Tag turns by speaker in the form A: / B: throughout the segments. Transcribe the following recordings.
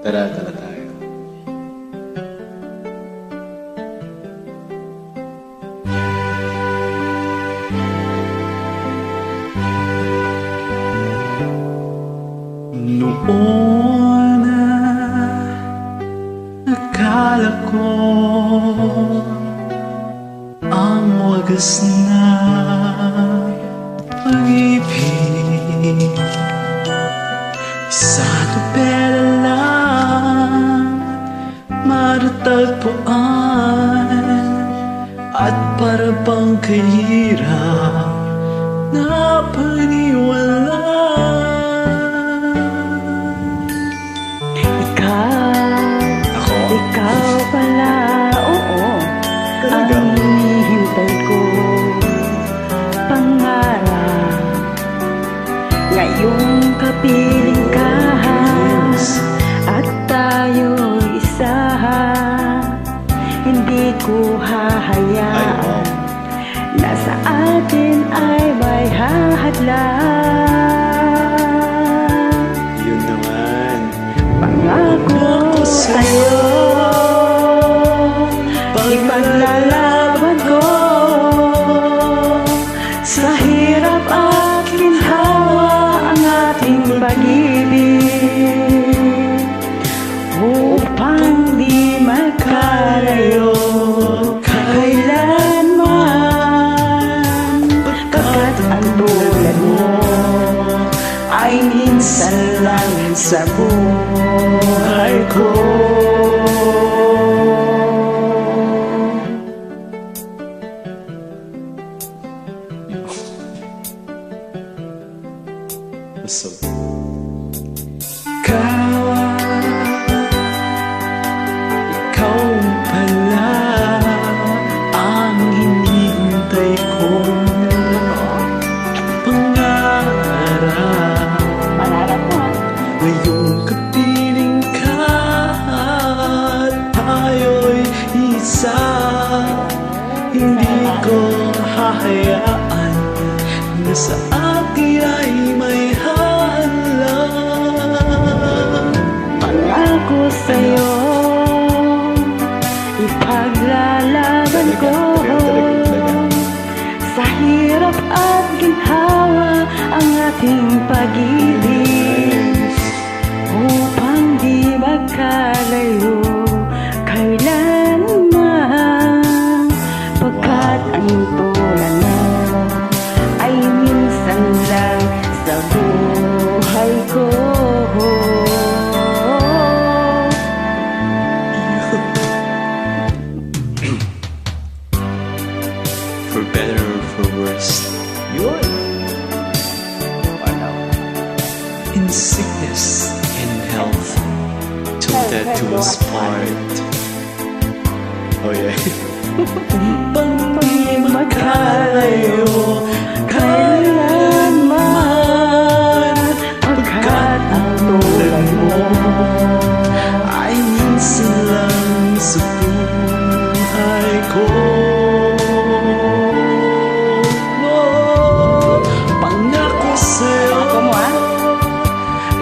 A: Tara tayo. Noon na akala ko ang wagas na pag-ibig, sa tupela lang matatagpuan, at para bang kahirap na paniwala.
B: Ikaw pala, oo,
A: Talaga?
B: ang hinihintay ko, pangarap. Ngayong kapiling ka, at tayo'y isa, hindi ko hahayaan na sa atin ay may hahadlang.
A: Yun naman.
B: Pangako sa'yo, ipaglalaban ko, sa hirap at ginhawa ang ating pag-ibig, upang di magkalayo kailanman. Pagkat ang tulad mo ay minsan lang sa buhay ko.
A: So, ikaw pala ang hinihintay kong pangarap.
B: Pangarap mo,
A: Ngayong kapiling ka at tayo'y isa, hindi ko hahayaan na sa atin ay may halang.
B: pangako sa'yo, ipaglalaban ko, sa hirap at ginhawa ang ating pag-ibig, upang di magkalayo kailanman. Pagkat ang tulad mo ay minsan lang sa buhay ko.
A: For better or for worse, yun. In sickness and in health, till death do us part. Oh yeah. Upang di magkalayo kailanman, pagkat ang tulad mo ay minsan lang sa buhay ko. Pangako sa'yo,
B: Ako mo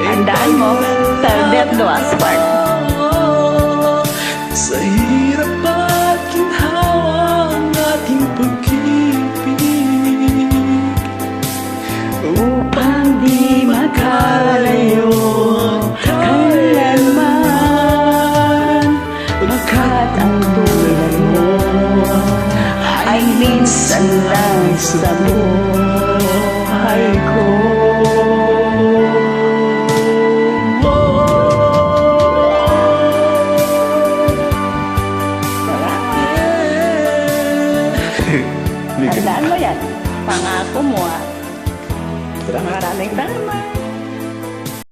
B: tandaan mo, till death do us part.
A: sa hirap at ginhawa ang ating pag-ibig,
B: Upang di magkalayo kailanman. Pagkat ang tulad mo ay minsan lang sa buhay ko. Tandaan mo yan, pangako mo. Maraming salamat.